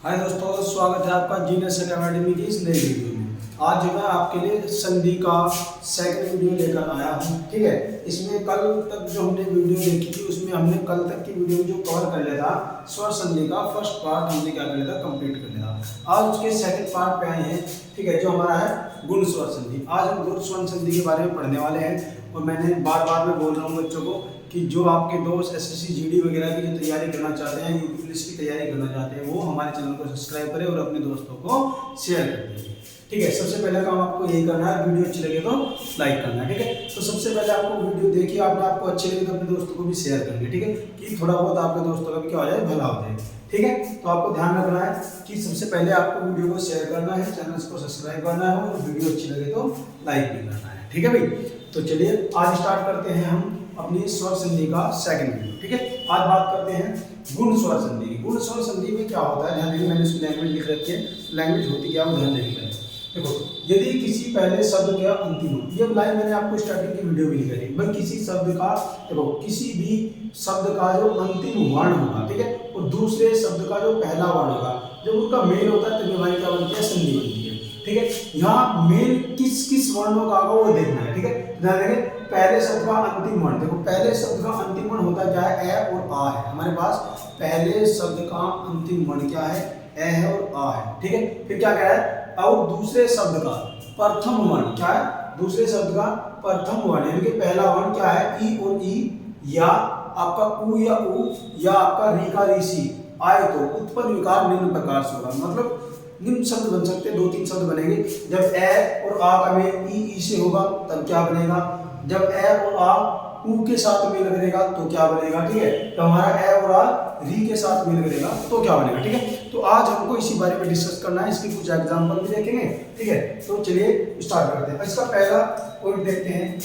हाय दोस्तों, स्वागत है आपका जीनियस एकेडमी की इस नई वीडियो में। आज जो मैं आपके लिए संधि का सेकंड वीडियो लेकर आया हूँ। ठीक है, इसमें कल तक जो हमने वीडियो देखी थी उसमें हमने कल तक की वीडियो जो कवर कर लिया था, स्वर संधि का फर्स्ट पार्ट हमने क्या कर लिया था, कंप्लीट कर लिया था। आज उसके सेकंड पार्ट पे आए हैं। ठीक है, जो हमारा है गुण स्वर संधि। आज हम गुण स्वर संधि के बारे में पढ़ने वाले हैं। और मैंने बार बार मैं बोल रहा हूँ बच्चों को कि जो आपके दोस्त एसएससी जीडी वगैरह की जो तैयारी करना चाहते हैं, यूपी पुलिस की तैयारी करना चाहते हैं, वो हमारे चैनल को सब्सक्राइब करें और अपने दोस्तों को शेयर कर दें। ठीक है, सबसे पहला काम आपको यही करना है, वीडियो अच्छी लगे तो लाइक करना है। ठीक है, तो सबसे पहले आपको वीडियो देखिए, आपको अच्छी लगे तो अपने दोस्तों को भी शेयर करेंगे। ठीक है, कि थोड़ा बहुत आपके दोस्तों का भी क्या हो जाए, भला हो जाए। ठीक है, तो आपको ध्यान रखना है कि सबसे पहले आपको वीडियो को शेयर करना है, चैनल को सब्सक्राइब करना है और वीडियो अच्छी लगे तो लाइक भी करना है। ठीक है भाई, तो चलिए आज स्टार्ट करते हैं हम अपनी स्वर संधि का सेकंड वीडियो। ठीक है, आज बात करते हैं गुण स्वर संधि की। गुण स्वर संधि में क्या होता है, ध्यान देंगे, मैंने इसकी लैंग्वेज लिख रखी है। लैंग्वेज होती क्या है, ध्यान देंगे। देखो, यदि किसी पहले शब्द का अंतिम, ये लाइन मैंने आपको स्टार्टिंग की वीडियो में लिखी है, भाई किसी शब्द का, देखो किसी भी शब्द का जो अंतिम वर्ण होगा, ठीक है, और दूसरे शब्द का जो पहला वर्ण होगा, जब उनका मेल होता है तब हमारी क्या बनती है, संधि बनती है। ठीक है, यहाँ मेल किस किस वर्णों का होगा वो देखना है। ठीक है, ध्यान देंगे, पहले शब्द का अंतिम वर्ण, देखो पहले शब्द का अंतिम वर्ण होता क्या है, ए और आ है। हमारे पास पहले शब्द का अंतिम वर्ण क्या है, ए है और आ है। ठीक है, फिर क्या कह रहा है, और दूसरे शब्द का प्रथम वर्ण क्या है, दूसरे शब्द का प्रथम वर्ण यानी कि पहला वर्ण क्या है, ई और ई, या आपका उ या उ, या आपका री का ऋषि आए तो उत्पन्न विकार निम्न प्रकार से होगा। मतलब निम्न शब्द बन सकते हैं, दो तीन शब्द बनेंगे। जब ए और आ का मेल ई से होगा तब क्या बनेगा, जब ए और आ उ के साथ मेल करेगा तो क्या बनेगा। ठीक है, तो हमारा ए और आ री के साथ मेल करेगा तो क्या बनेगा। ठीक है, तो आज हमको इसी बारे में डिस्कस करना है, इसके कुछ एग्जांपल भी देखेंगे। ठीक है, तो चलिए स्टार्ट करते हैं। इसका पहला पॉइंट देखते हैं,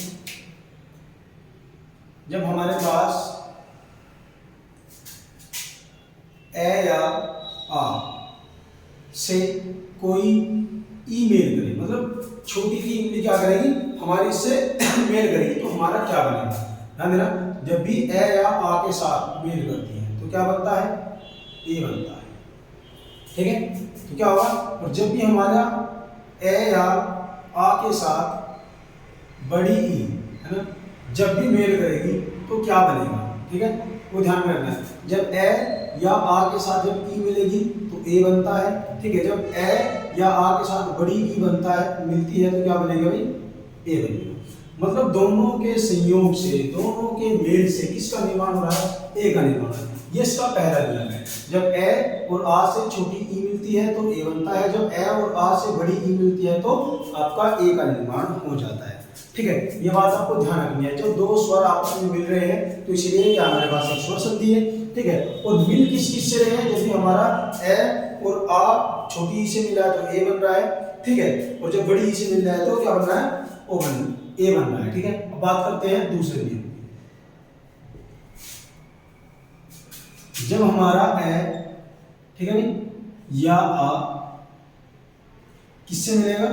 जब हमारे पास ए या आ से कोई ई मेल करे, मतलब छोटी सी इमली क्या करेगी, हमारी इससे मेल करेगी, तो हमारा क्या बनेगा। ध्यान देना, जब भी ए या आ के साथ मेल करती है तो क्या बनता है, ए बनता है। ठीक है, तो क्या होगा, और जब भी हमारा ए या आ के साथ बड़ी ई है ना, जब भी मेल करेगी तो क्या बनेगा। ठीक है, वो ध्यान में रखना है। जब ए या आ के साथ जब ई मिलेगी तो ए बनता है। ठीक है, जब ए या आ के साथ बड़ी ई बनता है, मिलती है, तो क्या बनेगा भाई, ए बनेगा। मतलब दोनों के संयोग से, दोनों के मेल से किसका निर्माण हो रहा है, ए का निर्माण है। ये इसका पहला नियम है। जब ए और आ से छोटी ई मिलती है तो ए बनता है, जब ए और आ से बड़ी ई मिलती है तो आपका ए का निर्माण हो जाता है। ठीक है, ये बात आपको ध्यान रखनी है। जब दो स्वर आपस में मिल रहे हैं तो इसलिए क्या हमारे पास एक स्वर संधि है। ठीक है, और मिल किस किस से रहे हैं, जब भी हमारा ए और आ छोटी ई से मिला है तो ए बन रहा है। ठीक है, और जब बड़ी ई से मिल रहा है तो क्या बन रहा है, ए बन रहा है। ठीक है, अब बात करते हैं दूसरे नियम। जब हमारा ए, ठीक है भाई, या आ किससे मिलेगा,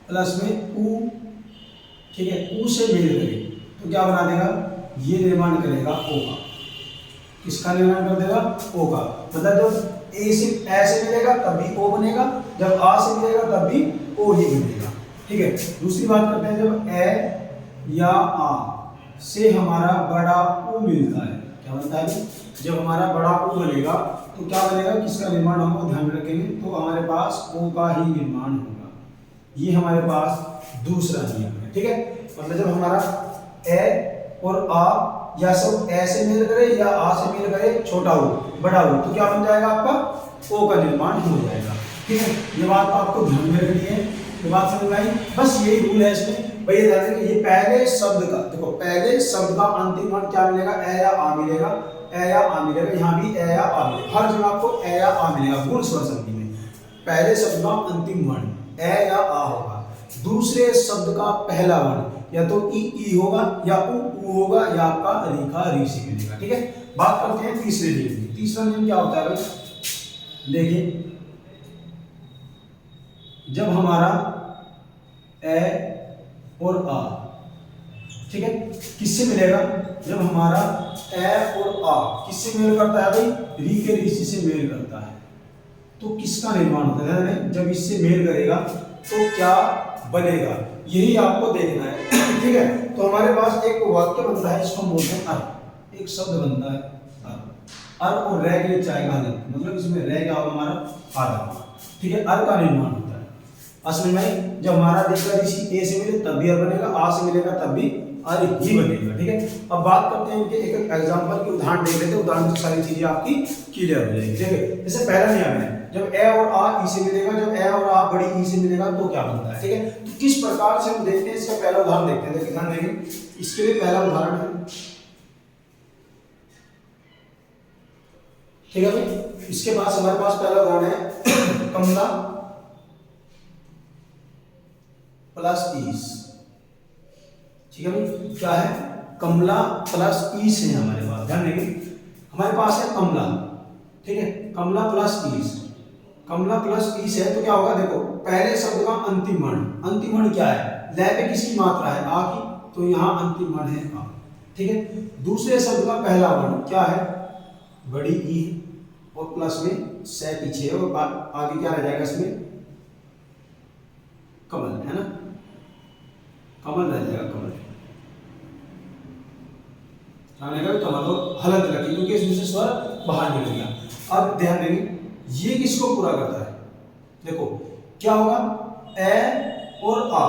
प्लस में उ, ठीक है, उ से मेल करे तो क्या बना देगा, ये निर्माण करेगा ओ का। किसका निर्माण कर देगा, ओ का। मतलब जब ए से मिलेगा तब भी ओ बनेगा, जब आ से मिलेगा तब भी ओ ही बनेगा। ठीक है, दूसरी बात करते हैं, जब ए या आ से हमारा बड़ा उ मिलता है, क्या बनता है, जब हमारा बड़ा उ बनेगा तो क्या बनेगा, किसका निर्माण होगा, ध्यान में रखेंगे, तो हमारे पास ओ का ही निर्माण होगा। ये हमारे पास दूसरा नियम है। ठीक है, मतलब जब हमारा ए और आ या सब ए से मेल करे या आ से मेल करे, छोटा हो बड़ा हो, तो क्या बन जाएगा, आपका ओ का निर्माण हो जाएगा। ठीक है, ये बात आपको ध्यान में रखनी है। ये बात समझ में आई, बस यही रूल है इसमें। भैया ध्यान दें, ये पहले शब्द का, देखो पहले शब्द का अंतिम वर्ण क्या मिलेगा, ए या आ मिलेगा, ए या आ मिलेगा, यहाँ भी ए या आ मिलेगा, हर जगह आपको ए या आ मिलेगा। गुण स्वर संधि में पहले शब्द का अंतिम वर्ण ए या आ होगा, दूसरे शब्द का पहला वर्ण या तो ई होगा या उ होगा, या आपका री का री से मिलेगा। ठीक है, बात करते हैं तीसरे नियम की। तीसरा नियम क्या होता है भाई, देखिए, जब हमारा ए और आ, ठीक है, किससे मिलेगा, जब हमारा ए और आ किससे मेल करता है भाई, री के ऋषि से मेल करता है, तो किसका निर्माण होता है, जब इससे मेल करेगा तो क्या बनेगा, यही आपको देखना है। ठीक है, तो हमारे पास एक वाक्य बनता है, इसको हम बोलते हैं अर्थ। एक शब्द बनता है अर्थ और रे के नीचे आएगा हलंत, मतलब इसमें रे क्या होगा हमारा आधा। ठीक है, अर्थ का निर्माण होता है। असल में जब हमारा देखा ऋषि ए से मिले तब भी अर्थ बनेगा, आ से मिलेगा तब भी अर्थ ही बनेगा। ठीक है, अब बात करते हैं इनके एक एक एग्जांपल के उदाहरण देख लेते हैं, उदाहरण से सारी चीजें आपकी क्लियर हो जाएगी। ठीक है, जैसे पहला नियम है, जब ए और आ ई से मिलेगा, जब ए और आ बड़ी ई से मिलेगा तो क्या बनता है। ठीक है, तो किस प्रकार से हम देखते हैं, इसका पहला उदाहरण देखते हैं। देखिए ध्यान देंगे, इसके लिए पहला उदाहरण है। ठीक है भाई, इसके पास हमारे पास पहला उदाहरण है कमला प्लस ईस। ठीक है भाई, क्या है, कमला प्लस ईस है हमारे पास। ध्यान देंगे, हमारे पास है कमला, ठीक है, कमला प्लस ईस, कमला प्लस ईस है तो क्या होगा, देखो पहले शब्द का अंतिम वर्ण, अंतिम वर्ण क्या है, लय पे किसकी मात्रा है, आ की, तो यहाँ अंतिम वर्ण है आ। ठीक है, दूसरे शब्द का पहला वर्ण क्या है, बड़ी ई और प्लस में से पीछे है और आगे क्या रह जाएगा इसमें, कमल है ना, कमल रह जाएगा, कमल कमल और हलंत लगी क्योंकि इसमें से स्वर बाहर निकल गया। अब ध्यान देंगे, ये किसको पूरा करता है, देखो क्या होगा, ए और आ,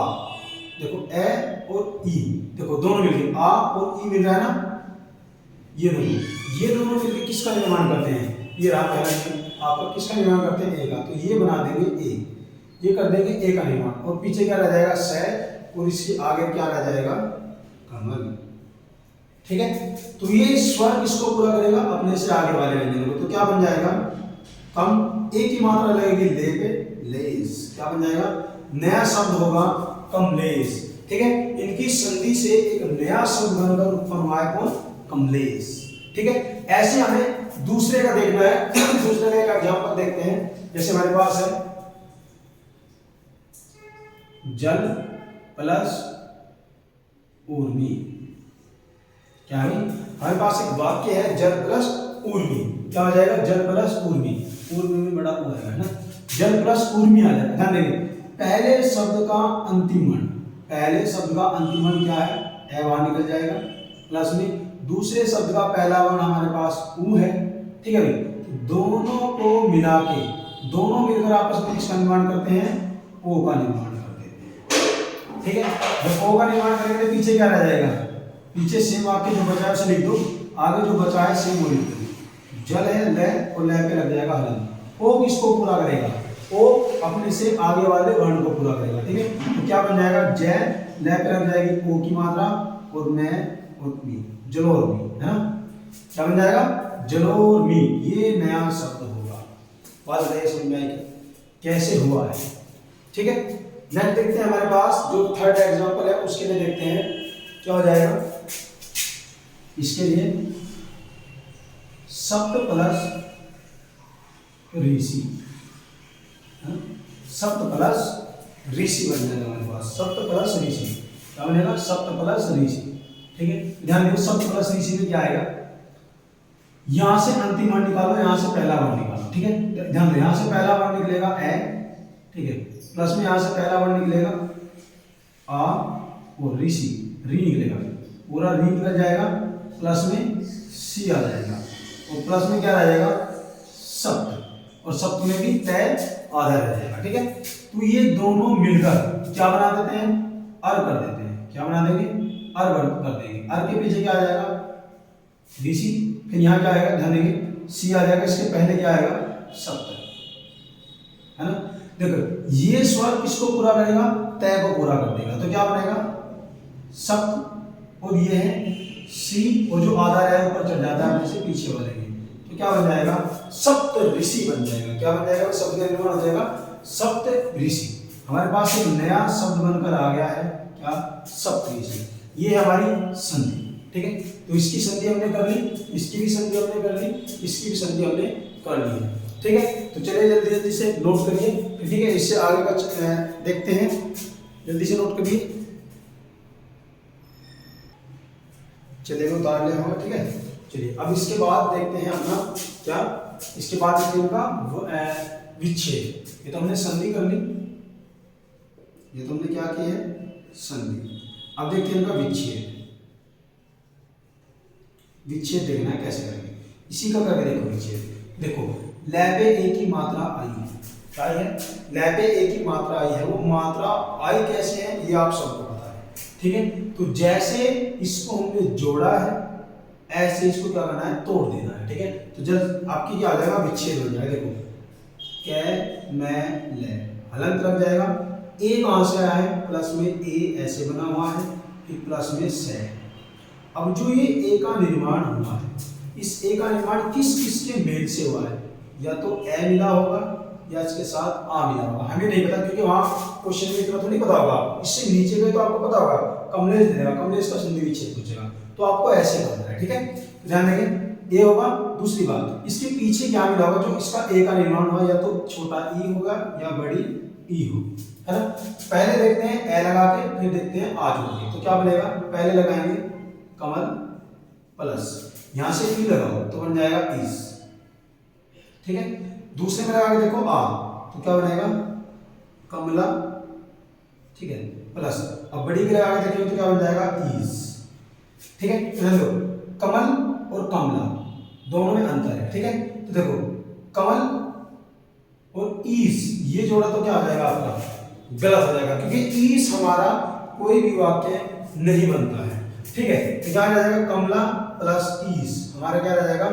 देखो ए और ई, देखो दोनों मिलके आ और ई मिल रहा है ना, ये दोनों मिलके किसका निर्माण करते हैं, ये रहा पहला नियम, आपका किसका निर्माण करते हैं, ए का, तो ये बना देंगे ए, ये कर देंगे ए का निर्माण, और पीछे क्या रह जाएगा से, और इसके आगे क्या रह जाएगा, कमल। ठीक है, तो ये स्वर किसको पूरा करेगा, अपने से आगे वाले व्यंजन को, तो क्या बन जाएगा, कम ए की मात्रा लगेगी ले पे, लेस, क्या बन जाएगा, नया शब्द होगा कमलेश। ठीक है, इनकी संधि से एक नया शब्द बनकर उत्पन्न हुआ है कौन, कमलेश। ठीक है, ऐसे हमें दूसरे का देखना है। दूसरे का एग्जांपल देखते हैं, जैसे हमारे पास है जल प्लस ऊर्मी। क्या है, हमारे पास एक वाक्य है जल प्लस ऊर्मी, क्या हो जाएगा, जल प्लस ऊर्मी, ऊर्मी में बड़ा ऊ आएगा ना, जल प्लस ऊर्मी आ जाएगा। ध्यान देंगे, पहले शब्द का अंतिम वर्ण, पहले शब्द का अंतिम वर्ण क्या है, ए बाहर निकल जाएगा, प्लस में दूसरे शब्द का पहला वर्ण हमारे पास ऊ है। ठीक है भाई, दोनों को मिला के, दोनों मिलकर आपस में किसका निर्माण करते हैं, ओ का निर्माण करते हैं। ठीक है, जब ओ का निर्माण करेंगे पीछे क्या रह जाएगा, पीछे सेम वाक्य जो बचा है उसे लिख दो, आगे जो बचा है सेम वो लिख दो, जल है लय और लय पे लग जाएगा हलन। ओ किसको पूरा करेगा, ओ अपने से आगे वाले वर्ण को पूरा करेगा। ठीक है, तो क्या बन जाएगा, जय, लय पे लग जाएगी ओ की मात्रा और मैं और मी, जलोर मी, है ना, क्या बन जाएगा, जलोर मी, ये नया शब्द होगा। बात बताइए समझ में आएगी कैसे हुआ है। ठीक है, नेक्स्ट देखते हैं, हमारे पास जो थर्ड एग्जांपल है उसके लिए देखते हैं क्या हो जाएगा, इसके लिए सप्त प्लस ऋषि, सप्त प्लस ऋषि बन जाएगा हमारे पास, सप्त प्लस ऋषि, क्या बनेगा, सप्त प्लस ऋषि। ठीक है, ध्यान दो, सप्त प्लस ऋषि में क्या आएगा, यहां से अंतिम वर्ण निकालो, यहां से पहला वर्ण निकालो। ठीक है, ध्यान दो, यहां से पहला वर्ण निकलेगा ए, ठीक है, प्लस में यहां से पहला वर्ण निकलेगा आ और ऋषि, री निकलेगा, पूरा री निकल जाएगा, प्लस में सी आ जाएगा और प्लस में क्या रह जाएगा, सप्त, और सप्त में भी तय आधा रह जाएगा। ठीक है, तो ये दोनों मिलकर क्या बना देते हैं, अर कर देते हैं, क्या बना देंगे, अर कर देंगे। अर के पीछे क्या आ जाएगा, ऋषि, फिर यहाँ क्या आएगा, ध्यान देंगे सी आ जाएगा, इसके पहले क्या आएगा, सप्त, है ना। देखो ये स्वर किसको पूरा करेगा, तय को पूरा कर देगा, तो क्या बनेगा, सप्त, और ये है सी, और जो आधा है ऊपर चढ़ जाता है अपने से पीछे वाले में, तो क्या बन जाएगा, सप्त ऋषि बन जाएगा। क्या बन जाएगा, शब्द का निर्माण हो जाएगा सप्त ऋषि। हमारे पास एक नया शब्द बनकर आ गया है, क्या, सप्त ऋषि, ये हमारी संधि। ठीक है, तो इसकी संधि हमने कर ली, इसकी भी संधि हमने कर ली, इसकी भी संधि हमने कर ली है। ठीक है, तो चलिए जल्दी जल्दी से नोट करिए। ठीक है, इससे आगे का देखते हैं, जल्दी से नोट करिए, चलिए उतार ले होगा। ठीक है, चलिए अब इसके बाद देखते हैं अपना क्या, इसके बाद इनका विच्छेद, ये तो हमने संधि कर ली, ये तो हमने क्या की है, संधि। अब देखते हैं इनका विच्छेद। विच्छेद देखना है कैसे करेंगे, इसी का करके देखो विच्छेद। देखो लैबे ए की मात्रा आई है, क्या है, लैबे ए की मात्रा आई है, वो मात्रा आई कैसे है ये आप सबको पता है, ठीक है। तो जैसे इसको हमने जोड़ा है ऐसे इसको क्या करना है, तोड़ देना है, ठीक है। तो जब आपकी क्या आ जाएगा, विच्छेद हो जाएगा। देखो कै मैं ले हलंत लग जाएगा, ए कहां से आया है, प्लस में ए ऐसे बना हुआ है, फिर प्लस में से। अब जो ये ए का निर्माण हुआ है, इस ए का निर्माण किस किस के मेल से हुआ है, या तो ए मिला होगा या इसके साथ आ मिला होगा, हमें नहीं पता क्योंकि वहां क्वेश्चन में इतना तो नहीं पता होगा। इससे नीचे गए तो आपको पता होगा, कमलेश दे देगा, कमलेश का संधि विच्छेद पूछेगा, तो आपको ऐसे करना है, ठीक है। ध्यान देंगे ये होगा। दूसरी बात, इसके पीछे क्या मिला होगा, जो इसका ए का निर्माण हुआ, या तो छोटा ई होगा या बड़ी ई होगी, है ना। पहले देखते हैं ए लगा के, फिर देखते हैं आ जोड़ के। तो क्या बनेगा, पहले लगाएंगे कमल प्लस, यहां से ई लगाओ तो बन जाएगा इस, ठीक है। दूसरे में लगा के देखो आ, तो क्या बनेगा, कमला, ठीक है, प्लस। अब बड़ी के लगा के देखिए तो क्या बन जाएगा इस, ठीक है। तो कमल और कमला दोनों में अंतर है, ठीक है। तो देखो कमल और ईस ये जोड़ा तो क्या आ जाएगा आपका, गलत हो जाएगा, क्योंकि ईस हमारा कोई भी वाक्य नहीं बनता है, ठीक है। तो क्या आ जाएगा, कमला प्लस ईस, हमारा क्या रह जाएगा,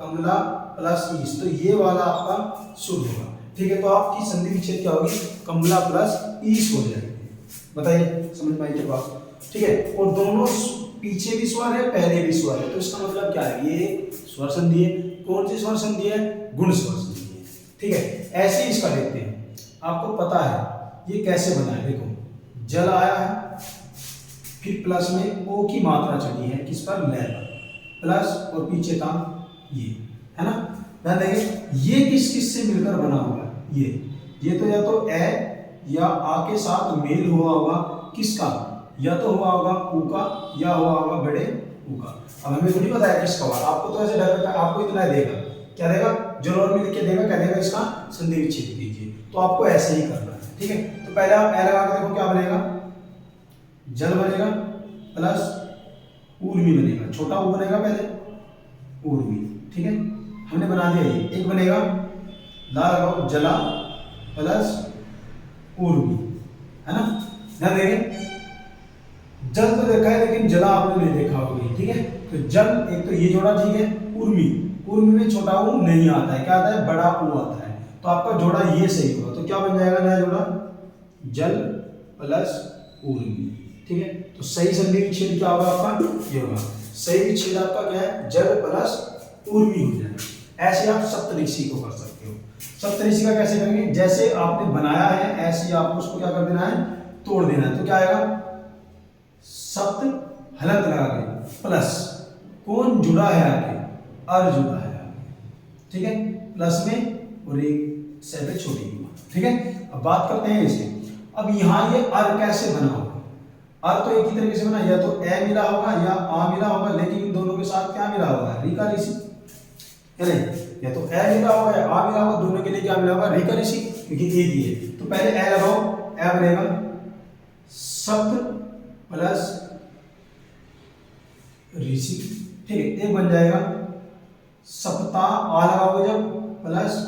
कमला प्लस ईस। तो ये वाला आपका शुद्ध होगा, ठीक है। तो आपकी संधि विच्छेद क्या होगी, कमला प्लस ईस हो जाएगी। बताइए समझ में आई क्या बात, ठीक है। और दोनों पीछे भी स्वर है, पहले भी स्वर है, तो इसका मतलब क्या है, ये स्वर संधि है। कौन सी स्वर संधि है, गुण स्वर संधि है, ठीक है। ऐसे ही इसका देखते हैं, आपको पता है ये कैसे बना है। देखो जल आया है, फिर प्लस में ओ की मात्रा चढ़ी है किस पर, लय पर, प्लस और पीछे था ये, है ना। ध्यान देंगे ये किस किस से मिलकर बना होगा, ये तो या तो ए या आ के साथ मेल हुआ होगा, किसका, या तो हुआ होगा ऊ का, या हुआ होगा बड़े ऊ का। अब हमें तो नहीं पता है किसका हुआ, आपको तो ऐसे डर रखा है, आपको इतना देगा, क्या देगा, जलोर में लिख के देगा, क्या देगा, इसका संधि विच्छेद कीजिए। तो आपको ऐसे ही करना है, ठीक है। तो पहले आप ए लगा के देखो क्या बनेगा, जल बनेगा प्लस ऊर्मी बनेगा, छोटा ऊ बनेगा पहले, ऊर्मी, ठीक है। हमने बना दिया ये, एक बनेगा ला लगाओ, जला प्लस ऊर्मी, है ना। ध्यान देंगे जल तो देखा है लेकिन जला आपने नहीं देखा होगा, ठीक है। तो जल एक तो ये जोड़ा ठीक है, उर्मी, उर्मी में छोटा ऊ नहीं आता है, क्या आता है, बड़ा ऊ आता है। तो आपका जोड़ा ये सही होगा, तो क्या बन जाएगा नया जोड़ा, जल प्लस उर्मी, ठीक है। तो सही संधि विच्छेद क्या होगा आपका, ये होगा सही विच्छेद आपका क्या है, जल प्लस उर्मी हो जाएगा। ऐसे आप सप्तऋषि को कर सकते हो। सप्तऋषि का कैसे करेंगे, जैसे आपने बनाया है ऐसे ही आपको उसको क्या कर देना है, तोड़ देना है। तो क्या आएगा, सप्त हलंत लगा के प्लस कौन जुड़ा है आगे, अर जुड़ा है आगे, ठीक है, प्लस में और एक से पे छोटी की, ठीक है। अब बात करते हैं इसे। अब यहाँ ये अर कैसे बना होगा, अर तो एक ही तरीके से बना, या तो ए मिला होगा या आ मिला होगा, लेकिन इन दोनों के साथ क्या मिला होगा, री का ऋषि, है नहीं, या तो ए मिला होगा या आ मिला होगा, दोनों के लिए क्या मिला होगा, री का ऋषि, क्योंकि एक ही है। तो पहले ए लगाओ, ए बनेगा सप्त प्लस ऋषि, ठीक है, एक बन जाएगा सप्ता, आ लगाओगे जब प्लस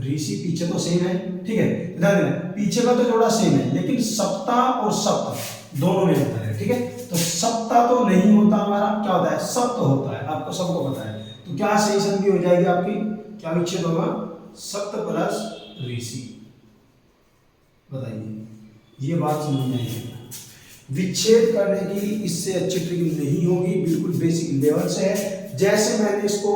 ऋषि, पीछे तो सेम है, ठीक है। ध्यान देना पीछे का तो जोड़ा सेम है, लेकिन सप्ता और सप्त दोनों में अंतर है, ठीक है। तो सप्ता तो नहीं होता हमारा, क्या होता है, सप्त होता है, आपको सबको पता है। तो क्या सही संधि हो जाएगी आपकी, क्या विच्छेद होगा, सप्त प्लस ऋषि। बताइए ये बात समझ में आई, विच्छेद करने की इससे अच्छी ट्रिक नहीं होगी, बिल्कुल बेसिक लेवल से है। जैसे मैंने इसको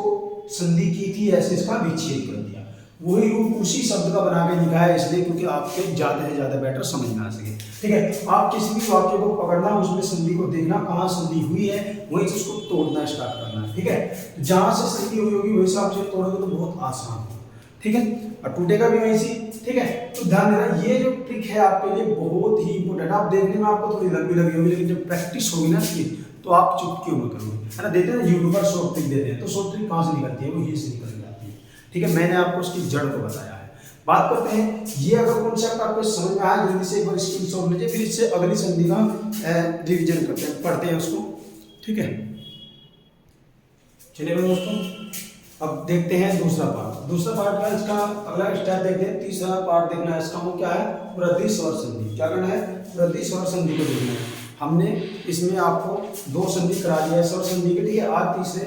संधि की थी ऐसे इसका विच्छेद कर दिया, वही रूप उसी शब्द का बना के दिखाया, इसलिए क्योंकि आपके ज्यादा से ज्यादा बेटर समझ में आ सके, ठीक है। आप किसी भी वाक्य को पकड़ना, उसमें संधि को देखना, कहाँ संधि हुई है, वहीं से उसको तोड़ना स्टार्ट करना है, ठीक है। तो जहां से संधि हुई होगी वैसे आप तोड़ोगे तो बहुत आसान होगा, ठीक है, और टूटेगा भी वहीं से, ठीक है। तो ध्यान देना ये जो ट्रिक है आपके लिए बहुत ही इंपॉर्टेंट। आप देखने में आपको थोड़ी लंबी लगी होगी, लेकिन जब प्रैक्टिस होगी ना इसकी तो आप चुटकियों में करोगे, है ना। देते हैं यूट्यूब पर शॉर्ट ट्रिक देते हैं, तो शॉर्ट ट्रिक कहाँ से निकलती है, वो ये से निकल जाती है, ठीक है। मैंने आपको उसकी जड़ को बताया है। बात करते हैं, ये अगर कॉन्सेप्ट आपको समझ में आया जल्दी से एक बार स्क्रीनशॉट लीजिए, फिर इससे अगली संधि का रिवीजन करते हैं, पढ़ते हैं उसको, ठीक है। चलिए मेरे दोस्तों अब देखते हैं दूसरा पार्ट का इसका अगला स्टेप देखते हैं। तीसरा पार्ट देखना है इसका, वो क्या है, वृद्धि स्वर संधि। क्या करना है, वृद्धि स्वर संधि को देखना है। हमने इसमें आपको 2 संधि करा दिया है स्वर संधि के, ठीक है। आज तीसरे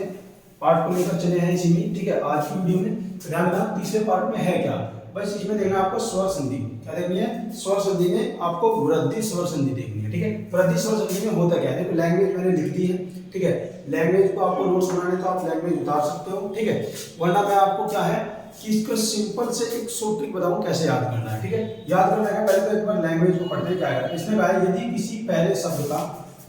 पार्ट को लेकर चले हैं इसी में, ठीक है। आज की वीडियो में ध्यान देना तीसरे पार्ट में है क्या, बस इसमें देखना आपको स्वर संधि। क्या देखनी है, स्वर संधि में आपको वृद्धि स्वर संधि देखनी है, ठीक है। वृद्धि स्वर संधि में होता क्या है, देखो लैंग्वेज मैंने लिख दी है, ठीक है। लैंग्वेज को आपको नोट्स बनाने तो आप लैंग्वेज उतार सकते हो, ठीक है। वरना मैं आपको क्या है कि इसको सिंपल से एक शॉर्ट ट्रिक बताऊं कैसे याद करना है, ठीक है। याद करना है पहले तो एक बार लैंग्वेज को पढ़ते हैं क्या है। इसमें कहा है यदि किसी पहले शब्द का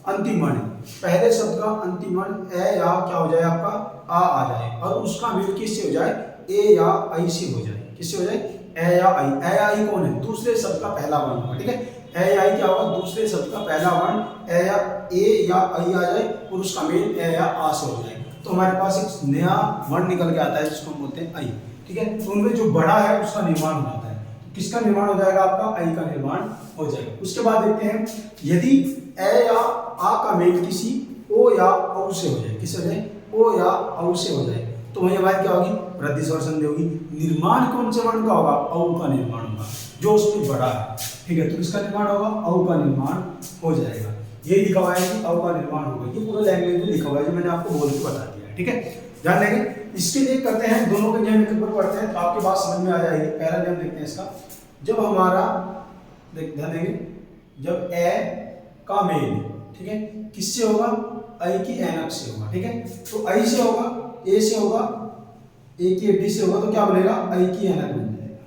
अंतिम वर्ण, पहले शब्द का अंतिम वर्ण ए या क्या हो जाए आपका आ जाए और उसका मेल किससे हो जाए, ए या आई से हो जाए। किससे हो जाए, ए या आई। ए या आई कौन है, दूसरे शब्द का पहला वर्ण होगा, ठीक है। ए या आई क्या होगा, दूसरे शब्द का पहला वर्ण ए या आई आ जाए और उसका मेल ए या आ से हो जाए, तो हमारे पास एक नया वर्ण निकल के आता है जिसको हम बोलते हैं आई, ठीक है। तो उनमें जो बड़ा है उसका निर्माण हो जाता है। तो किसका निर्माण हो जाएगा, आपका आई का निर्माण हो जाएगा। उसके बाद देखते हैं यदि ए या आ का मेल किसी ओ या औ से हो जाए, किससे हो जाए, ओ या औ से हो जाए, तो वही हमारी क्या होगी, वृद्धि स्वर संधि होगी। निर्माण कौन से वर्ण का होगा, औ का निर्माण होगा, जो उसमें बड़ा है, ठीक है। तो इसका निर्माण होगा, औ का निर्माण हो जाएगा। ये लिखा हुआ है कि औ का निर्माण होगा, ये पूरा लैंग्वेज में लिखा हुआ है जो मैंने आपको बोल के बता दिया है, ठीक है। ध्यान देंगे इसके लिए करते हैं, दोनों के नियम एक बार पढ़ते हैं तो आपकी बात समझ में आ जाएगी। पहला नियम देखते हैं इसका, जब हमारा ध्यान देंगे, जब ए का मेल, ठीक है, किससे होगा, आई की एनक से होगा, ठीक है। तो आई से होगा, ए से होगा, ए की एडी से होगा, तो क्या बनेगा, आई की एनक बन जाएगा,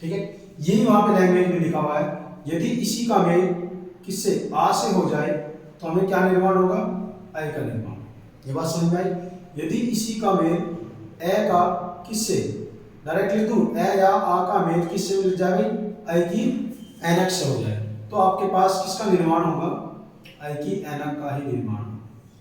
ठीक है। यही वहां पे लैंग्वेज में लिखा हुआ है। यदि इसी का मेल किससे, आ से हो जाए तो हमें क्या निर्माण होगा, आई का निर्माण। ये बात समझ में आई। यदि इसी का मेल ए का किससे, डायरेक्ट लिख दूं, ए या आ का मेल किससे मिल जाए, आई की एनक से हो जाए, तो आपके पास किसका निर्माण होगा, आई की एनक का ही निर्माण।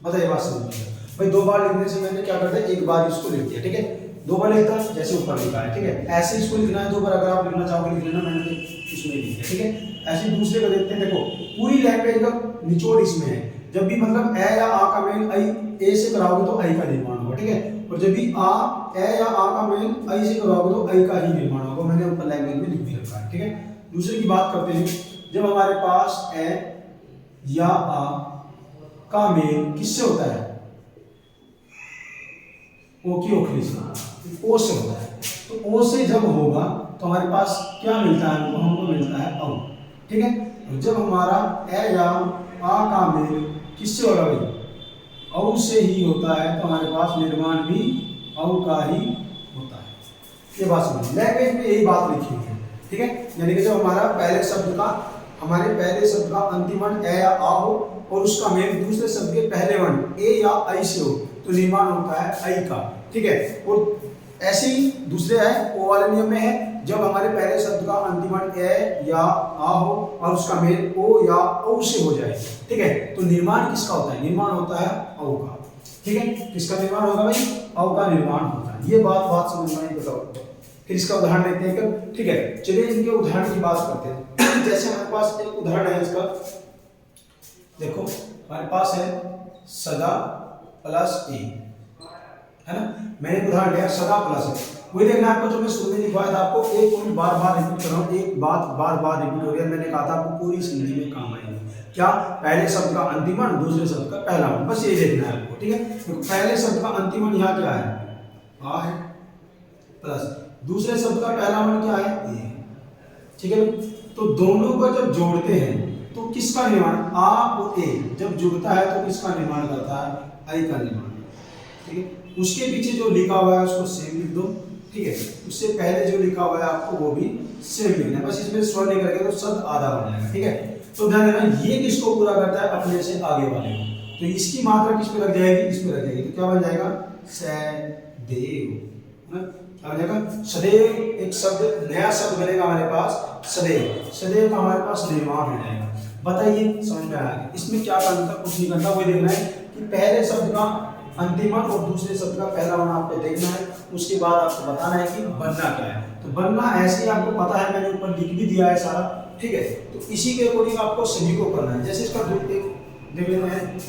बताइए बात समझ में भाई। 2 बार लिखने से मैंने क्या करता है, एक बार इसको लिख दिया, ठीक है। 2 बार लिखता है जैसे ऊपर लिखा है, ठीक है। ऐसे इसको लिखना है 2 बार, अगर आप लिखना चाहोगे लिख लेना, मैंने तो इसमें लिख दिया, ठीक है। ऐसे दूसरे को देखते हैं, देखो पूरी लैंग्वेज का निचोड़ इसमें है। जब भी मतलब ए या आ का मेल आई ए से कराओगे तो आई का निर्माण होगा, ठीक है। और जब भी ए या आ का मेल आई से कराओगे तो आई का ही निर्माण होगा। मैंने ऊपर लैंग्वेज में लिख भी रखा है, ठीक है। दूसरे की बात करते हैं, जब हमारे पास ए या आ का मेल किससे होता है, ओ की ओखली से, ओ से होता है। तो ओ से जब होगा तो हमारे पास क्या मिलता है, हमको मिलता है औ, ठीक है। और जब हमारा ए या आ का मेल किससे होगा भाई, औ से ही होता है, तो हमारे पास निर्माण भी औ का ही होता है। ये बात समझिए, लैंग्वेज में यही बात लिखी हुई है, ठीक है। यानी कि जब हमारे पहले शब्द का अंतिम वर्ण ए या आ हो और उसका मेल दूसरे शब्द के पहले वर्ण ए या आई से हो, तो निर्माण होता है आई का, ठीक है। और ऐसे ही दूसरे है, ओ वाले नियम में है, जब हमारे पहले शब्द का अंतिम वर्ण ए या आ हो और उसका मेल ओ या औ से हो जाए, ठीक है, तो निर्माण किसका होता है, निर्माण होता है औ का, ठीक है। किसका निर्माण होगा भाई, औ का निर्माण होता है। ये बात समझ में आई, बताओ। फिर इसका उदाहरण लेते हैं कब, ठीक है। चलिए इनके उदाहरण की बात करते हैं। जैसे हमारे पास एक उदाहरण है इसका, देखो हमारे पास है सदा प्लस ए, है ना। मैंने उदाहरण लिया सदा प्लस ए। वही देखना आपको जो मैं शुरू में लिखवाया था, आपको एक पॉइंट बार बार रिपीट कर रहा हूँ, एक बात बार बार रिपीट हो रही है। मैंने कहा था आपको पूरी संधि में काम आएगी, क्या, पहले शब्द का अंतिम वर्ण दूसरे शब्द का पहला वर्ण, बस ये देखना है आपको, ठीक है। तो पहले शब्द का अंतिम वर्ण यहाँ क्या है, आ है, प्लस दूसरे शब्द का पहला वर्ण क्या है, ए है, ठीक है। तो दोनों को जब जोड़ते हैं तो किसका निर्माण, आ और ए जब जुड़ता है तो किसका निर्माण करता है, आई का निर्माण, ठीक है। उसके पीछे जो लिखा हुआ है उसको सेम लिख दो, ठीक है। उससे पहले जो लिखा हुआ है आपको वो भी सेम लिखना है, बस इसमें स्वर नहीं करेंगे तो शब्द आधा बन जाएगा, ठीक है। तो ध्यान देना ये किसको पूरा करता है, अपने से आगे वाले को, तो इसकी मात्रा किस पे लग जाएगी, इसमें लग जाएगी, तो क्या बन जाएगा, सदैव, क्या बन जाएगा, सदैव। एक शब्द नया शब्द बनेगा हमारे पास, सदैव। सदैव का हमारे पास निर्माण हो जाएगा। बताइए समझ में आया, इसमें क्या करना था, कुछ नहीं करना, वही देखना है कि पहले शब्द का अंतिम वर्ण और दूसरे शब्द का पहला वर्ण आपको देखना है, उसके बाद आपको बताना है कि बनना क्या है। तो बनना ऐसे ही आपको पता है, मैंने ऊपर लिख भी दिया है सारा, ठीक है। तो इसी के अकॉर्डिंग आपको सभी को करना है। जैसे इसका देख लेते हैं,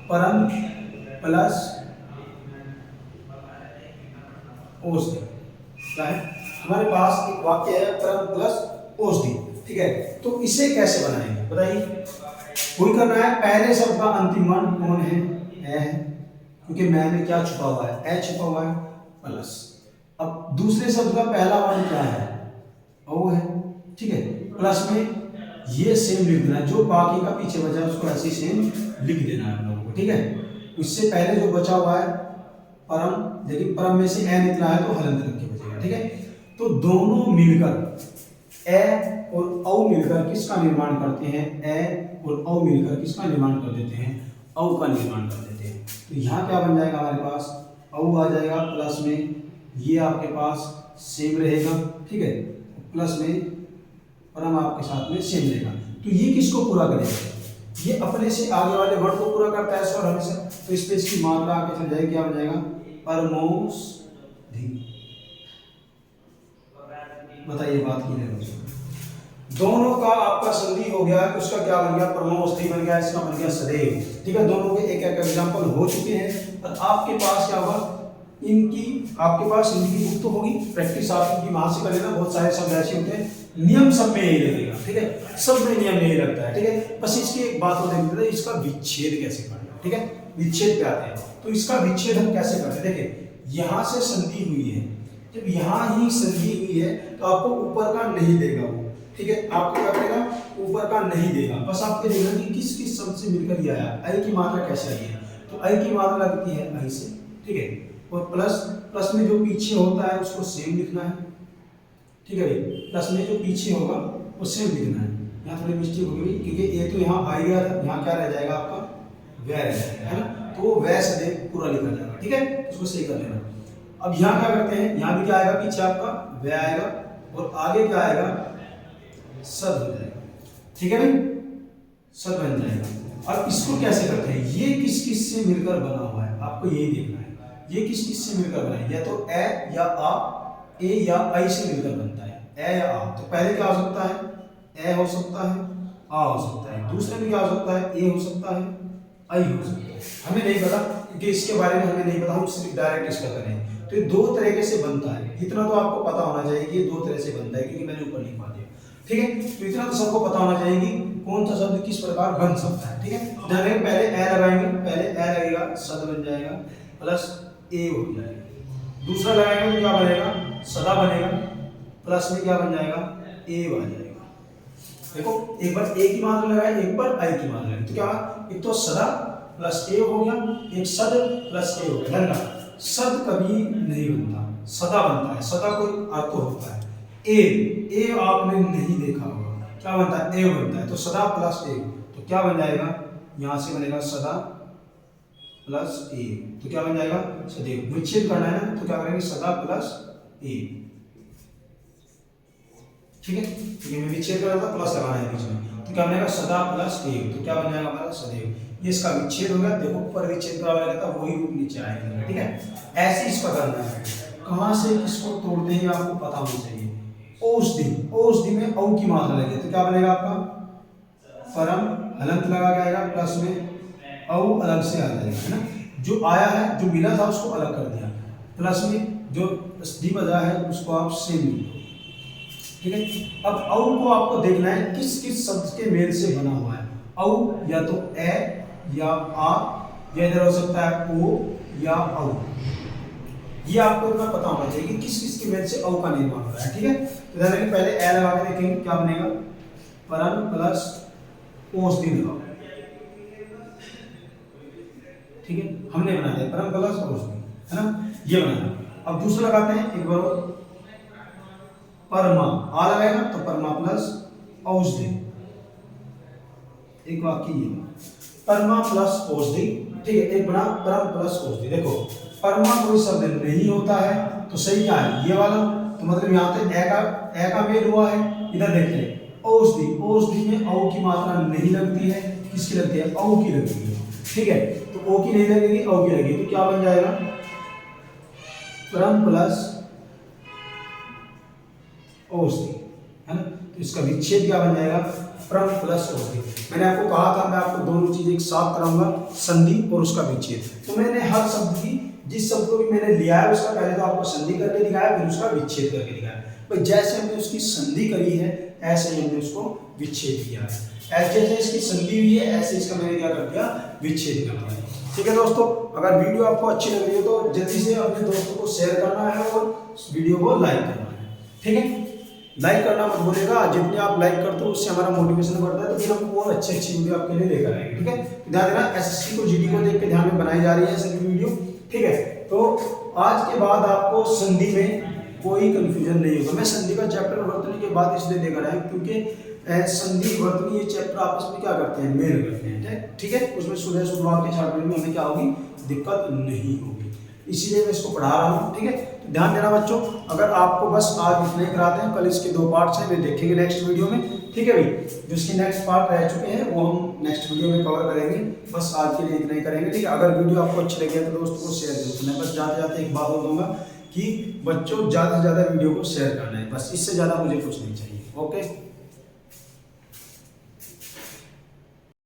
परम प्लस औषधि, क्या है हमारे पास एक वाक्य है परम प्लस औषधि, ठीक है। तो इसे कैसे बनाएंगे बताइए। कोई करना है, पहले शब्द का अंतिम वर्ण कौन है, ए है, क्योंकि मैं में क्या छुपा हुआ है, ए छुपा हुआ है, प्लस। अब दूसरे शब्द का पहला वर्ण क्या है, ओ है, ठीक है। प्लस में ये सेम लिख देना, जो बाकी का पीछे बचा है उसको ऐसे सेम लिख देना है हम लोगों को, ठीक है। उससे पहले जो बचा हुआ है परम, लेकिन परम में से ए निकला है तो हलंत रख के बचेगा, ठीक है। तो दोनों मिलकर ए और औ मिलकर किसका निर्माण करते हैं, ए और औ मिलकर किसका निर्माण कर देते हैं, औ का निर्माण कर देते हैं। तो यहाँ क्या बन जाएगा हमारे पास, औ आ जाएगा, प्लस में ये आपके पास सेम रहेगा, ठीक है, प्लस में परम आपके साथ में सेम रहेगा। तो ये किसको पूरा करेगा, ये अपने से आगे वाले वर्ड को पूरा करता है सर हमेशा। तो इस पे इसकी मात्रा आगे चल जाएगी, क्या बन जाएगा, परमौषधि। बताइए बात की नहीं, दोनों का आपका संधि हो गया, उसका क्या बन गया, परमौषधि बन गया, इसका बन गया सदैव, ठीक है। दोनों के एक एक एग्जांपल हो चुके हैं। और आपके पास क्या होगा, इनकी आपके पास इनकी बुक तो होगी, प्रैक्टिस आप इनकी वहां से कर लेना। बहुत सारे शब्द ऐसे होते हैं, नियम सब में यही लगेगा, ठीक है, सब में नियम यही लगता है, ठीक है। बस इसकी एक बात हो देखते हैं, इसका विच्छेद कैसे करना, ठीक है। विच्छेद पे आते हैं, तो इसका विच्छेद हम कैसे करते हैं। देखिए यहाँ से संधि हुई है, जब यहाँ ही संधि हुई है तो आपको ऊपर का नहीं देगा वो, ठीक है। आपको क्या करेगा, ऊपर का नहीं देगा, बस आपको देखना कि किस किस शब्द से मिलकर ये आया। आई की मात्रा कैसे आई है, तो आई की मात्रा लगती है आई से, ठीक है। और प्लस, प्लस में जो पीछे होता है उसको सेम लिखना है, ठीक है। प्लस में जो पीछे होगा वो सेम लिखना है। यहाँ थोड़ी मिस्टेक हो गई, क्योंकि ये तो यहाँ आ गया था, यहाँ क्या रह जाएगा आपका, वह रह जाएगा, है ना। तो वो वह सदैव पूरा लिखा जाएगा, ठीक है, उसको सही कर लेना। अब यहाँ क्या करते हैं, यहाँ भी क्या आएगा, पीछे आपका वह आएगा और आगे क्या आएगा, सद हो जाएगा, ठीक है भाई, सद बन जाएगा। अब इसको कैसे करते हैं, ये किस किस से मिलकर बना हुआ है, आपको यही देखना है, ये किस किस से मिलकर बना है। या तो ए या आ, ए या आई से मिलकर बनता है, ए या आ। तो पहले क्या हो सकता है, ए हो सकता है, आ हो सकता है, दूसरे में क्या हो सकता है, ए हो सकता है, आई हो सकता है। हमें नहीं पता, क्योंकि इसके बारे में हमें नहीं पता, हम सिर्फ डायरेक्ट इसका करें। तो ये दो तरीके से बनता है, इतना तो आपको पता होना चाहिए कि ये दो तरह से बनता है, क्योंकि मैंने ऊपर लिखवा दिया, ठीक है। तो इतना तो सबको पता होना चाहिए कि कौन सा शब्द किस प्रकार बन सकता है, ठीक है। ध्यान पहले ए लगाएंगे, पहले ए लगेगा, सद बन जाएगा, प्लस ए हो जाएगा। दूसरा लगाएंगे तो क्या बनेगा, सदा बनेगा, प्लस में क्या बन जाएगा, ए आ जाएगा। देखो एक बार ए की मात्रा लगाए, एक बार आई की मात्रा लगाए, तो क्या एक तो सदा प्लस ए हो गया, एक सद प्लस ए हो गया। ध्यान, सद कभी नहीं बनता, सदा बनता है। सदा कोई अर्थ होता है। ए आपने नहीं देखा होगा, क्या बनता है, ए बनता है। तो सदा प्लस ए, तो क्या बन जाएगा, यहां से बनेगा सदा प्लस ए, तो क्या बन जाएगा, सदैव। विच्छेद करना है ना, तो क्या करेंगे, सदा प्लस ए, ठीक है। क्योंकि मैं विच्छेद कर रहा था, प्लस लगाना है बीच में, तो क्या बनेगा, सदा प्लस ए, तो क्या बन जाएगा हमारा, सदैव। ये इसका विच्छेद हो गया। देखो ऊपर विच्छेद करा हुआ था, वही रूप नीचे आएगा, ठीक है। ऐसे इसका करना है। कहां से किसको तोड़ते हैं आपको पता होना चाहिए। औषधि, औषधि में औ की मात्रा लगे, तो क्या बनेगा आपका, परम हलंत लगा के आएगा, प्लस में औ अलग से आ जाएगा, है ना। जो आया है, जो मिला था उसको अलग कर दिया, प्लस में जो दी बजा है उसको आप सेम लिखो, ठीक है। अब औ को आपको देखना है किस किस शब्द के मेल से बना हुआ है। औ या तो ए या आ, या इधर हो सकता है ओ या औ। ये आपको इतना पता होना चाहिए कि किस किस के मेल से औ का निर्माण हो रहा है, ठीक है। तो ध्यान रखिए, पहले ए लगा के देखेंगे क्या बनेगा, परम प्लस औषधि लगाओ, ठीक है। हमने बना दिया परम प्लस औषधि, है ना, ये बना। अब दूसरा लगाते हैं, एक बार परमा, आ लगाएगा तो परमा प्लस औषधि, एक वाक्य ये परमा प्लस औषधि, ठीक है। एक बना परम प्लस औषधि। देखो परमा कोई शब्द नहीं होता है, तो सही क्या है, ये वाला। तो मतलब यहाँ पे ए का मेल हुआ है। इधर देखिए औषधि, औषधि में औ की मात्रा नहीं लगती है, किसकी लगती है, औ की लगती है, ठीक है। तो ओ की नहीं लगेगी, ओ की लगेगी, तो क्या बन जाएगा, क्रम प्लस औषधि, है ना। तो इसका विच्छेद क्या बन जाएगा, प्रम प्लस औषधि। मैंने आपको कहा था मैं आपको दोनों चीज एक साथ कराऊंगा, संधि और उसका विच्छेद। तो मैंने हर शब्द की, जिस शब्द को भी मैंने लिया है उसका पहले तो आपको संधि करके दिखाया, फिर उसका विच्छेद करके दिखाया। भाई जैसे हमने उसकी संधि करी है ऐसे ही हमने उसको विच्छेद किया है, ऐसे जैसे इसकी संधि हुई है ऐसे इसका मैंने क्या कर दिया, विच्छेद कर दिया। ठीक है दोस्तों, अगर वीडियो आपको अच्छी लग रही है तो जल्दी से अपने दोस्तों को शेयर करना है और वीडियो को लाइक करना है। ठीक है, लाइक करना मत भूलिएगा, जितने आप लाइक करते हो उससे हमारा मोटिवेशन बढ़ता है, तो फिर हम और अच्छी अच्छी वीडियो आपके लिए लेकर आएंगे। ठीक है, ध्यान देना एसएससी को जीडी को देख के ध्यान में बनाई जा रही है सभी वीडियो। ठीक है, तो आज के बाद आपको संधि में कोई कंफ्यूजन नहीं होगा। मैं संधि का चैप्टर वर्तनी के बाद इसलिए लेकर आया क्योंकि संधि वर्तनी ये चैप्टर आपस में क्या करते हैं, मेल करते हैं। ठीक है, उसमें सुबह शुरुआत के चैप्टर में हमें क्या होगी, दिक्कत नहीं होगी, इसीलिए मैं इसको पढ़ा रहा हूँ। ठीक है, तो ध्यान देना बच्चों, अगर आपको बस आज इतने ही कराते हैं, कल इसके 2 पार्ट्स हैं, वे देखेंगे नेक्स्ट वीडियो में। ठीक है भाई, जो इसके नेक्स्ट पार्ट रह चुके हैं वो हम नेक्स्ट वीडियो में कवर करेंगे। बस आज के लिए इतना ही करेंगे। ठीक है, अगर वीडियो आपको अच्छी लगी है तो दोस्तों को शेयर जरूर। मैं बस जाते जाते एक बात बोल दूंगा कि बच्चों ज़्यादा से ज़्यादा वीडियो को शेयर करना है, बस इससे ज़्यादा मुझे कुछ नहीं चाहिए। ओके।